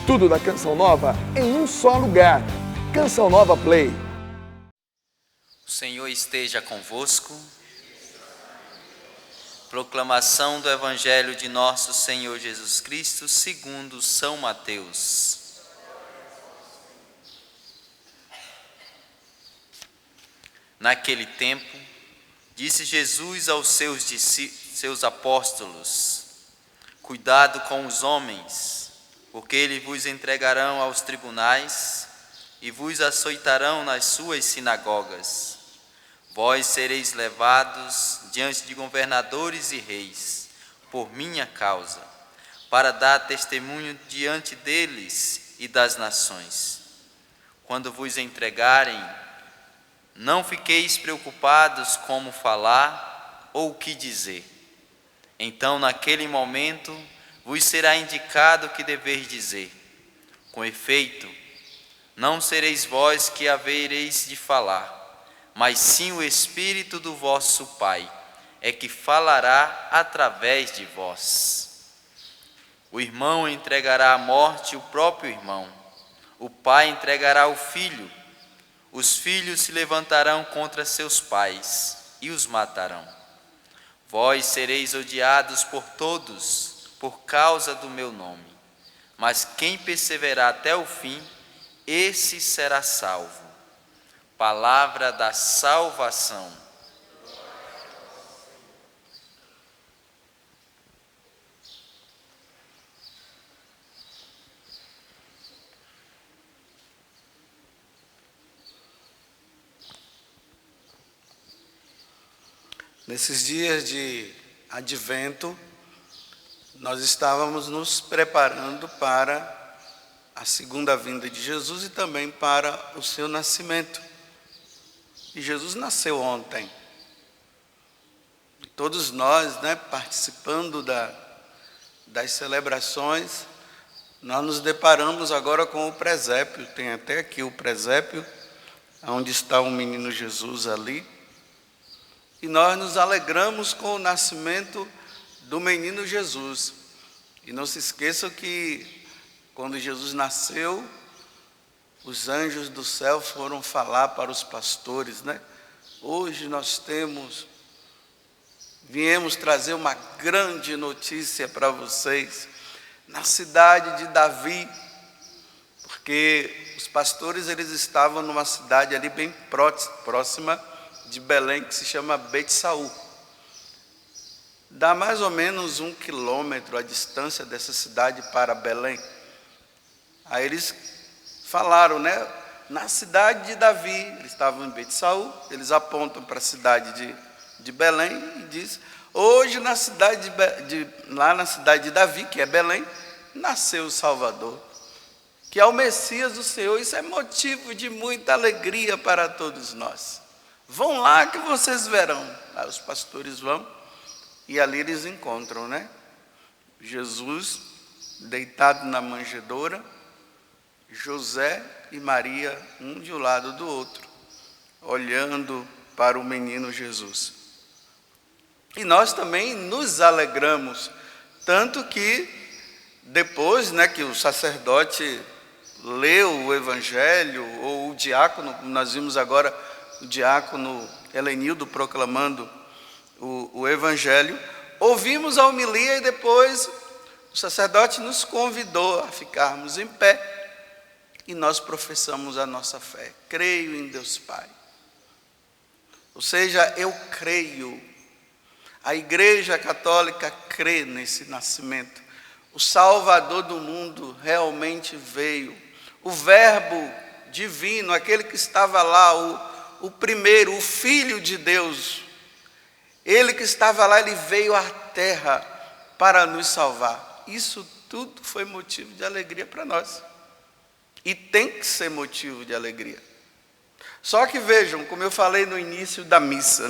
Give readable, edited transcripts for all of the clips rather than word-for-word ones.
Tudo da Canção Nova em um só lugar. Canção Nova Play. O Senhor esteja convosco. Proclamação do Evangelho de nosso Senhor Jesus Cristo segundo São Mateus. Naquele tempo, disse Jesus aos seus apóstolos: Cuidado com os homens, porque eles vos entregarão aos tribunais e vos açoitarão nas suas sinagogas. Vós sereis levados diante de governadores e reis, por minha causa, para dar testemunho diante deles e das nações. Quando vos entregarem, não fiqueis preocupados como falar ou o que dizer. Então, naquele momento, vos será indicado o que deveis dizer. Com efeito, não sereis vós que havereis de falar, mas sim o Espírito do vosso Pai é que falará através de vós. O irmão entregará à morte o próprio irmão, o pai entregará o filho, os filhos se levantarão contra seus pais e os matarão. Vós sereis odiados por todos por causa do meu nome, mas quem perseverar até o fim, esse será salvo. Palavra da salvação. Nesses dias de advento, nós estávamos nos preparando para a segunda vinda de Jesus e também para o seu nascimento. E Jesus nasceu ontem. E todos nós, participando das celebrações, nós nos deparamos agora com o presépio. Tem até aqui o presépio, onde está o menino Jesus ali. E nós nos alegramos com o nascimento do menino Jesus. E não se esqueçam que quando Jesus nasceu, os anjos do céu foram falar para os pastores, Hoje nós viemos trazer uma grande notícia para vocês, na cidade de Davi, porque os pastores eles estavam numa cidade ali bem próxima de Belém, que se chama Bet-Saú. Dá mais ou menos 1 quilômetro a distância dessa cidade para Belém. Aí eles falaram, na cidade de Davi, eles estavam em Bet-Saú, eles apontam para a cidade de Belém e diz: hoje lá na cidade de Davi, que é Belém, nasceu o Salvador, que é o Messias do Senhor. Isso é motivo de muita alegria para todos nós. Vão lá que vocês verão. Aí os pastores vão e ali eles encontram, Jesus deitado na manjedoura, José e Maria, um de um lado do outro, olhando para o menino Jesus. E nós também nos alegramos, tanto que depois, que o sacerdote leu o evangelho, ou o diácono, como nós vimos agora, o diácono Helenildo proclamando o evangelho, ouvimos a homilia e depois o sacerdote nos convidou a ficarmos em pé e nós professamos a nossa fé. Creio em Deus Pai. Ou seja, eu creio. A Igreja Católica crê nesse nascimento. O Salvador do mundo realmente veio. O Verbo divino, aquele que estava lá, o primeiro, o Filho de Deus, ele que estava lá, ele veio à terra para nos salvar. Isso tudo foi motivo de alegria para nós. E tem que ser motivo de alegria. Só que vejam, como eu falei no início da missa,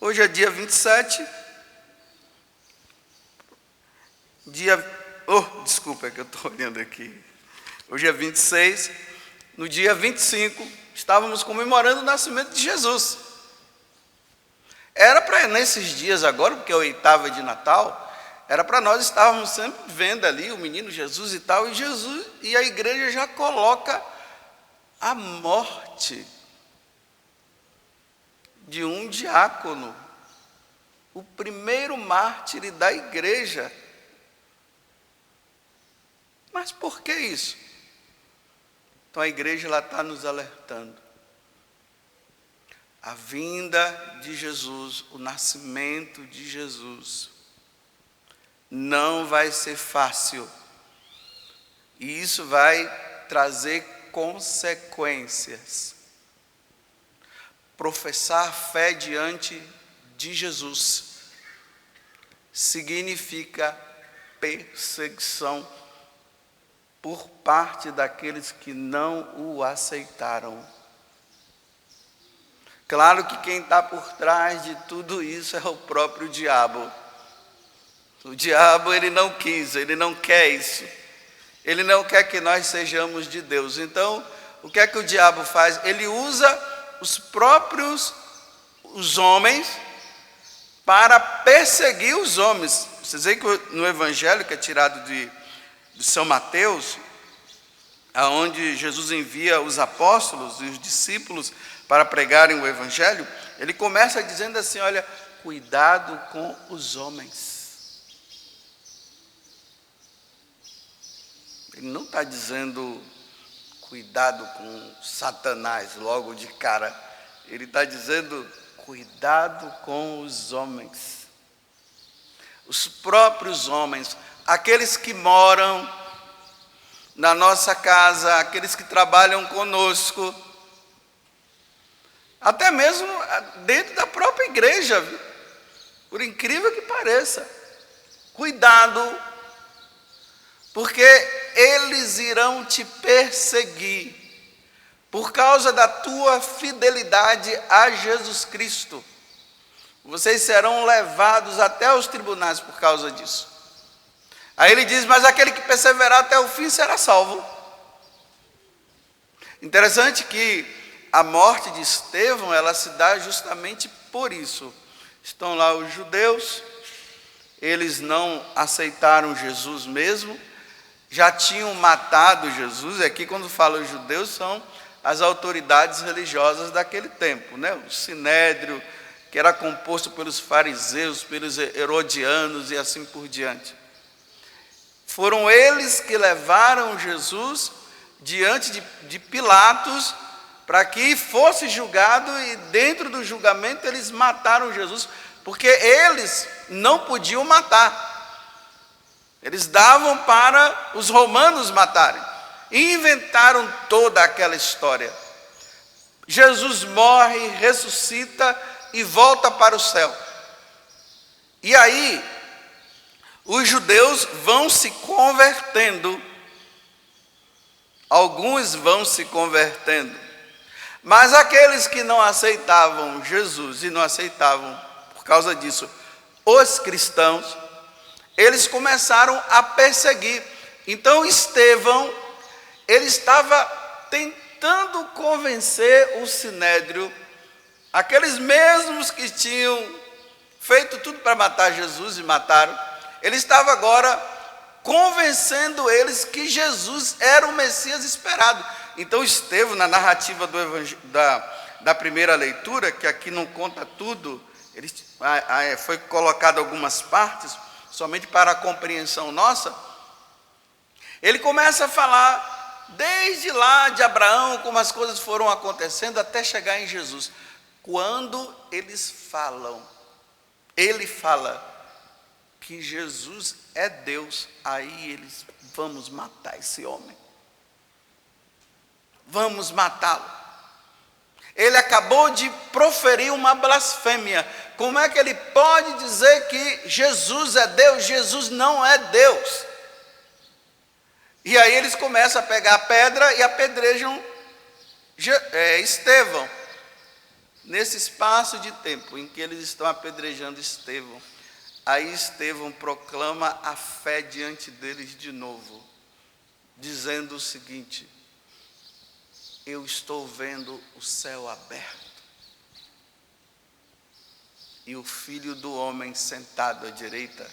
Hoje é dia 27. Desculpa, é que eu estou olhando aqui. Hoje é 26. No dia 25, estávamos comemorando o nascimento de Jesus. Era para nesses dias agora, porque é a oitava de Natal, era para nós estarmos sempre vendo ali o menino Jesus e tal, e a igreja já coloca a morte de um diácono, o primeiro mártir da igreja. Mas por que isso? Então a igreja está nos alertando. A vinda de Jesus, o nascimento de Jesus, não vai ser fácil. E isso vai trazer consequências. Professar fé diante de Jesus significa perseguição por parte daqueles que não o aceitaram. Claro que quem está por trás de tudo isso é o próprio diabo. O diabo, ele não quis, ele não quer isso. Ele não quer que nós sejamos de Deus. Então, o que é que o diabo faz? Ele usa os homens para perseguir os homens. Vocês veem que no Evangelho, que é tirado de São Mateus, aonde Jesus envia os apóstolos e os discípulos para pregarem o Evangelho, ele começa dizendo assim, olha, cuidado com os homens. Ele não está dizendo cuidado com Satanás logo de cara. Ele está dizendo cuidado com os homens. Os próprios homens, aqueles que moram na nossa casa, aqueles que trabalham conosco, até mesmo dentro da própria igreja, viu? Por incrível que pareça. Cuidado, porque eles irão te perseguir por causa da tua fidelidade a Jesus Cristo. Vocês serão levados até os tribunais por causa disso. Aí ele diz, mas aquele que perseverar até o fim será salvo. Interessante que a morte de Estevão, ela se dá justamente por isso. Estão lá os judeus, eles não aceitaram Jesus mesmo, já tinham matado Jesus, e aqui quando fala os judeus são as autoridades religiosas daquele tempo, né? O sinédrio, que era composto pelos fariseus, pelos herodianos e assim por diante. Foram eles que levaram Jesus diante de Pilatos para que fosse julgado, e dentro do julgamento eles mataram Jesus, porque eles não podiam matar. Eles davam para os romanos matarem. E inventaram toda aquela história. Jesus morre, ressuscita e volta para o céu. E aí, os judeus vão se convertendo. Alguns vão se convertendo. Mas aqueles que não aceitavam Jesus e não aceitavam, por causa disso, os cristãos, eles começaram a perseguir. Então Estevão, ele estava tentando convencer o sinédrio, aqueles mesmos que tinham feito tudo para matar Jesus e mataram, ele estava agora convencendo eles que Jesus era o Messias esperado. Então Estevão, na narrativa da primeira leitura, que aqui não conta tudo, foi colocado algumas partes, somente para a compreensão nossa, ele começa a falar desde lá de Abraão, como as coisas foram acontecendo, até chegar em Jesus. Quando eles falam, ele fala que Jesus é Deus, aí eles, vamos matar esse homem. Vamos matá-lo. Ele acabou de proferir uma blasfêmia. Como é que ele pode dizer que Jesus é Deus? Jesus não é Deus. E aí eles começam a pegar a pedra e apedrejam Estevão. Nesse espaço de tempo em que eles estão apedrejando Estevão, aí Estevão proclama a fé diante deles de novo, dizendo o seguinte: eu estou vendo o céu aberto e o Filho do Homem sentado à direita,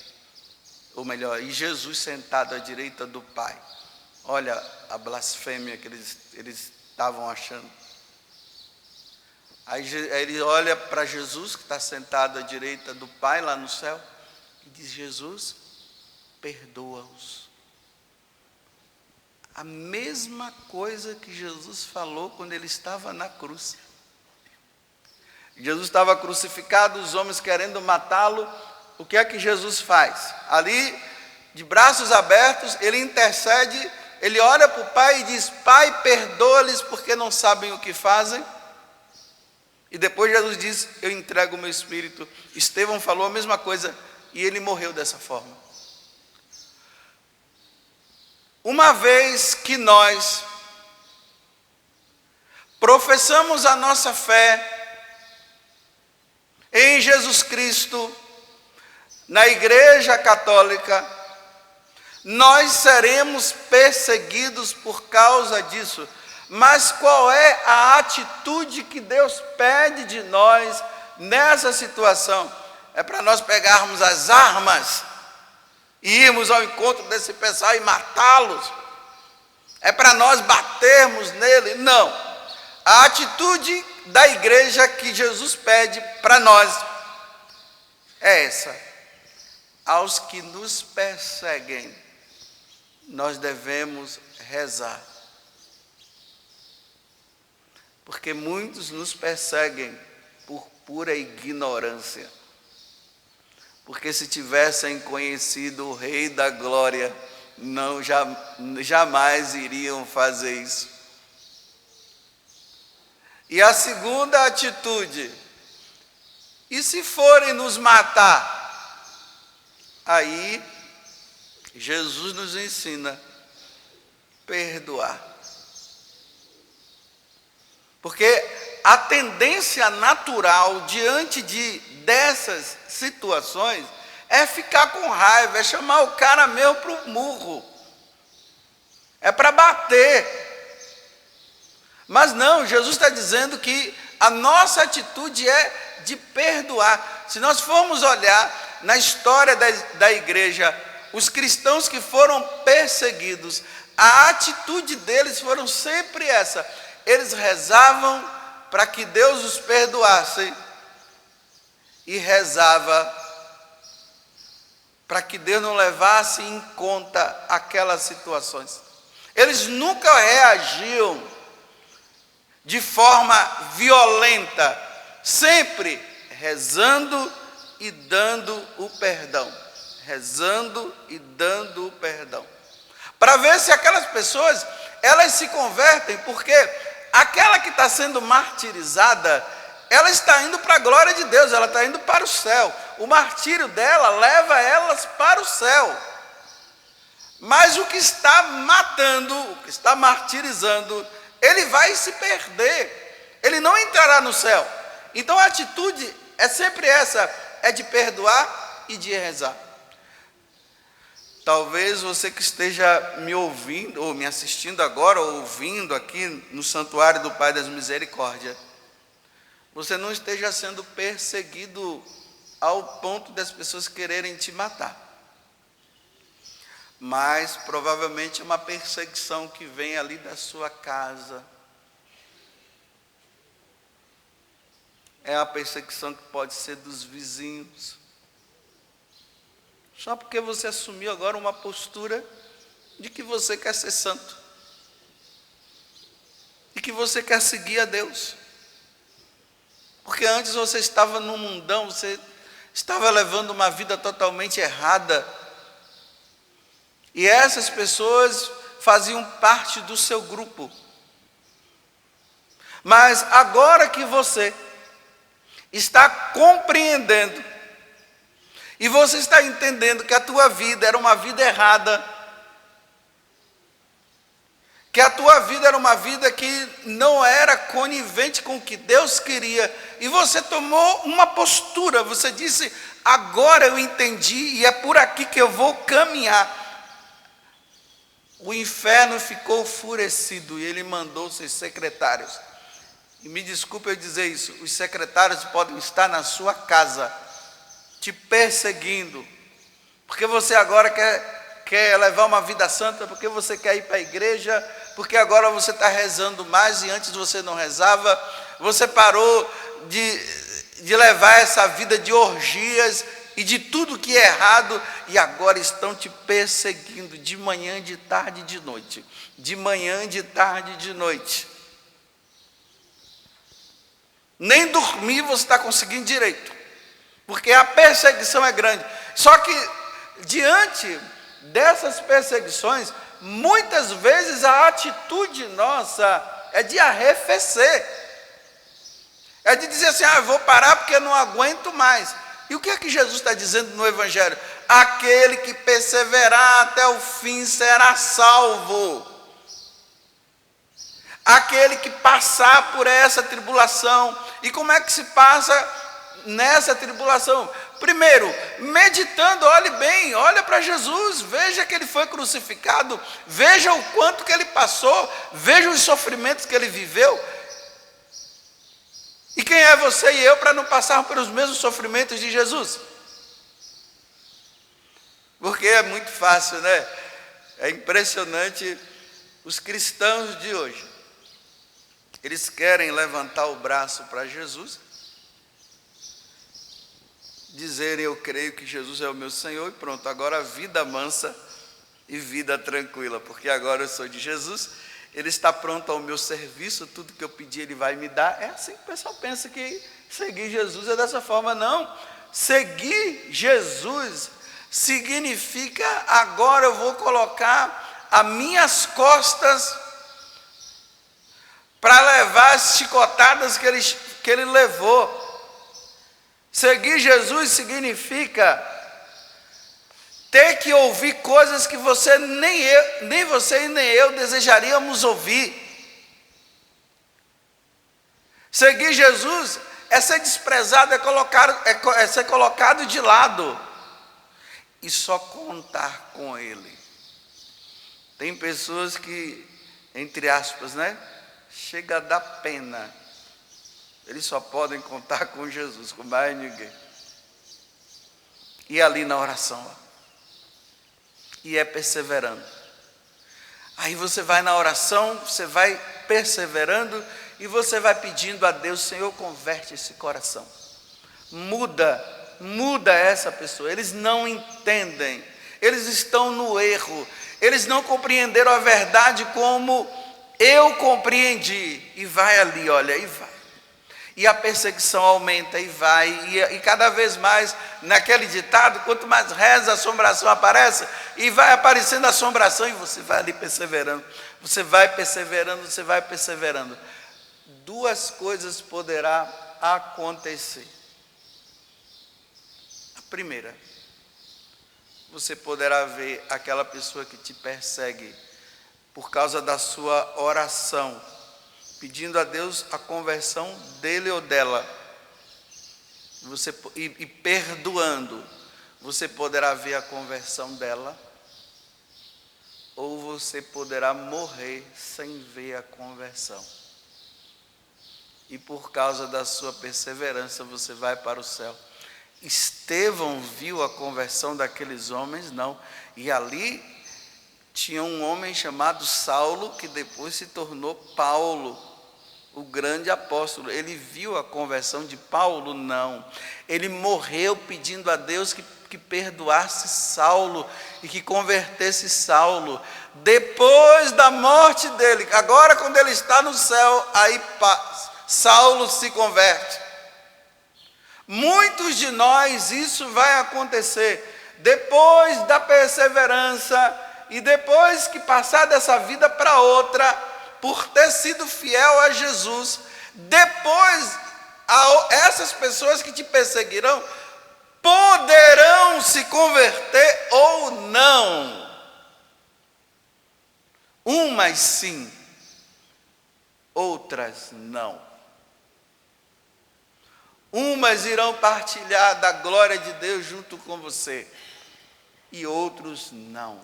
ou melhor, e Jesus sentado à direita do Pai. Olha a blasfêmia que eles estavam achando. Aí ele olha para Jesus, que está sentado à direita do Pai lá no céu, e diz: Jesus, perdoa-os. A mesma coisa que Jesus falou quando ele estava na cruz. Jesus estava crucificado, os homens querendo matá-lo. O que é que Jesus faz? Ali, de braços abertos, ele intercede, ele olha para o Pai e diz: Pai, perdoa-lhes porque não sabem o que fazem. E depois Jesus diz: eu entrego o meu espírito. Estevão falou a mesma coisa e ele morreu dessa forma. Uma vez que nós professamos a nossa fé em Jesus Cristo, na Igreja Católica, nós seremos perseguidos por causa disso. Mas qual é a atitude que Deus pede de nós nessa situação? É para nós pegarmos as armas e irmos ao encontro desse pessoal e matá-los? É para nós batermos nele? Não. A atitude da igreja que Jesus pede para nós é essa: aos que nos perseguem, nós devemos rezar. Porque muitos nos perseguem por pura ignorância. Porque se tivessem conhecido o Rei da Glória, jamais iriam fazer isso. E a segunda atitude: e se forem nos matar? Aí, Jesus nos ensina a perdoar. Porque a tendência natural diante dessas situações é ficar com raiva, é chamar o cara mesmo para o murro, é para bater. Mas não, Jesus está dizendo que a nossa atitude é de perdoar. Se nós formos olhar na história da igreja, os cristãos que foram perseguidos, a atitude deles foram sempre essa: eles rezavam para que Deus os perdoasse e rezava para que Deus não levasse em conta aquelas situações. Eles nunca reagiam de forma violenta, sempre rezando e dando o perdão, rezando e dando o perdão, para ver se aquelas pessoas, elas se convertem, porque aquela que está sendo martirizada, ela está indo para a glória de Deus, ela está indo para o céu. O martírio dela leva elas para o céu. Mas o que está matando, o que está martirizando, ele vai se perder, ele não entrará no céu. Então a atitude é sempre essa, é de perdoar e de rezar. Talvez você que esteja me ouvindo, ou me assistindo agora, ou ouvindo aqui no Santuário do Pai das Misericórdias, você não esteja sendo perseguido ao ponto das pessoas quererem te matar. Mas provavelmente é uma perseguição que vem ali da sua casa. É uma perseguição que pode ser dos vizinhos. Só porque você assumiu agora uma postura de que você quer ser santo. E que você quer seguir a Deus. Porque antes você estava no mundão, você estava levando uma vida totalmente errada. E essas pessoas faziam parte do seu grupo. Mas agora que você está compreendendo, e você está entendendo que a tua vida era uma vida errada, que a tua vida era uma vida que não era conivente com o que Deus queria, e você tomou uma postura, você disse: agora eu entendi e é por aqui que eu vou caminhar. O inferno ficou enfurecido e ele mandou seus secretários. E me desculpe eu dizer isso, os secretários podem estar na sua casa, te perseguindo, porque você agora quer levar uma vida santa, porque você quer ir para a igreja, porque agora você está rezando mais e antes você não rezava, você parou de levar essa vida de orgias e de tudo que é errado, e agora estão te perseguindo de manhã, de tarde e de noite. De manhã, de tarde e de noite. Nem dormir você está conseguindo direito, porque a perseguição é grande. Só que, diante dessas perseguições, muitas vezes a atitude nossa é de arrefecer, é de dizer assim, eu vou parar porque eu não aguento mais. E o que é que Jesus está dizendo no Evangelho? Aquele que perseverar até o fim será salvo. Aquele que passar por essa tribulação. E como é que se passa nessa tribulação? Primeiro, meditando, olhe bem, olha para Jesus, veja que ele foi crucificado, veja o quanto que ele passou, veja os sofrimentos que ele viveu. E quem é você e eu para não passar pelos mesmos sofrimentos de Jesus? Porque é muito fácil, né? É impressionante os cristãos de hoje. Eles querem levantar o braço para Jesus, dizerem eu creio que Jesus é o meu Senhor e pronto, agora vida mansa e vida tranquila, porque agora eu sou de Jesus, Ele está pronto ao meu serviço, tudo que eu pedir Ele vai me dar. É assim que o pessoal pensa que seguir Jesus é dessa forma. Não, seguir Jesus significa agora eu vou colocar as minhas costas para levar as chicotadas que ele levou. Seguir Jesus significa ter que ouvir coisas que você nem você e nem eu desejaríamos ouvir. Seguir Jesus é ser desprezado, é ser colocado de lado e só contar com Ele. Tem pessoas que, entre aspas, né, chega a dar pena. Eles só podem contar com Jesus, com mais ninguém. E ali na oração, e é perseverando. Aí você vai na oração, você vai perseverando e você vai pedindo a Deus, Senhor, converte esse coração. Muda essa pessoa. Eles não entendem, eles estão no erro, eles não compreenderam a verdade como eu compreendi. E vai ali, olha, e vai. E a perseguição aumenta e vai, e cada vez mais, naquele ditado, quanto mais reza, a assombração aparece, e vai aparecendo a assombração, e você vai ali perseverando, você vai perseverando, você vai perseverando. Duas coisas poderá acontecer. A primeira, você poderá ver aquela pessoa que te persegue por causa da sua oração, pedindo a Deus a conversão dele ou dela, e perdoando, você poderá ver a conversão dela, ou você poderá morrer sem ver a conversão. E por causa da sua perseverança, você vai para o céu. Estevão viu a conversão daqueles homens? Não. E ali tinha um homem chamado Saulo, que depois se tornou Paulo, o grande apóstolo. Ele viu a conversão de Paulo? Não. Ele morreu pedindo a Deus que perdoasse Saulo e que convertesse Saulo. Depois da morte dele, agora quando ele está no céu, aí Saulo se converte. Muitos de nós isso vai acontecer depois da perseverança e depois que passar dessa vida para outra, por ter sido fiel a Jesus, depois essas pessoas que te perseguirão poderão se converter ou não. Umas sim, outras não. Umas irão partilhar da glória de Deus junto com você, e outros não,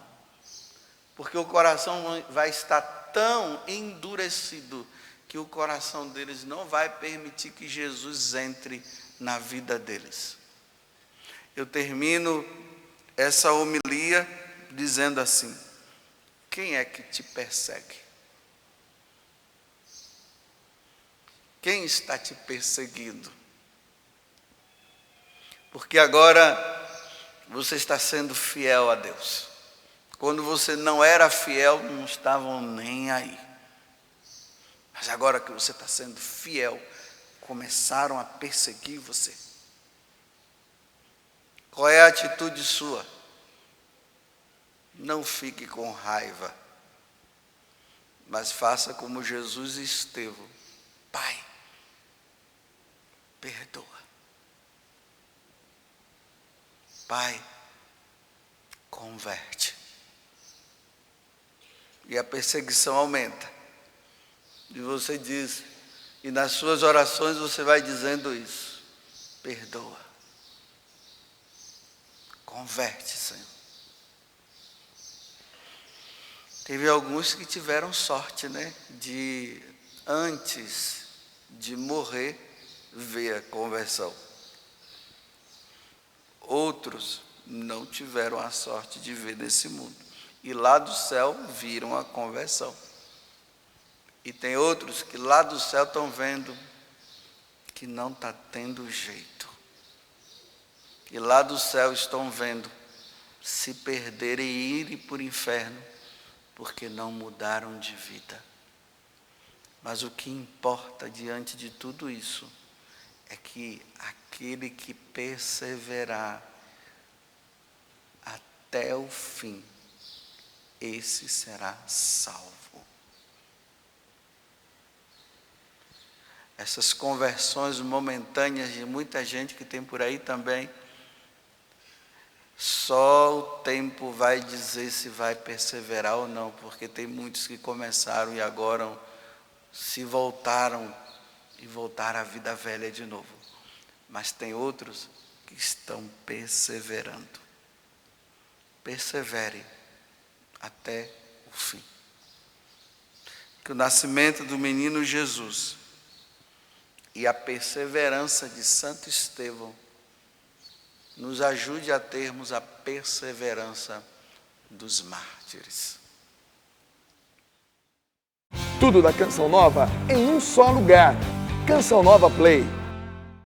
porque o coração vai estar tão endurecido que o coração deles não vai permitir que Jesus entre na vida deles. Eu termino essa homilia dizendo assim: quem é que te persegue? Quem está te perseguindo? Porque agora você está sendo fiel a Deus. Quando você não era fiel, não estavam nem aí. Mas agora que você está sendo fiel, começaram a perseguir você. Qual é a atitude sua? Não fique com raiva, mas faça como Jesus e Estevão: Pai, perdoa. Pai, converte. E a perseguição aumenta. E você diz, e nas suas orações você vai dizendo isso: perdoa. Converte, Senhor. Teve alguns que tiveram sorte, né? De, antes de morrer, ver a conversão. Outros não tiveram a sorte de ver nesse mundo. E lá do céu viram a conversão. E tem outros que lá do céu estão vendo que não está tendo jeito. E lá do céu estão vendo se perderem e irem para o inferno, porque não mudaram de vida. Mas o que importa diante de tudo isso é que aquele que perseverar até o fim, esse será salvo. Essas conversões momentâneas de muita gente que tem por aí também, só o tempo vai dizer se vai perseverar ou não, porque tem muitos que começaram e agora se voltaram e voltaram à vida velha de novo. Mas tem outros que estão perseverando. Persevere até o fim. Que o nascimento do menino Jesus e a perseverança de Santo Estevão nos ajude a termos a perseverança dos mártires. Tudo da Canção Nova em um só lugar. Canção Nova Play.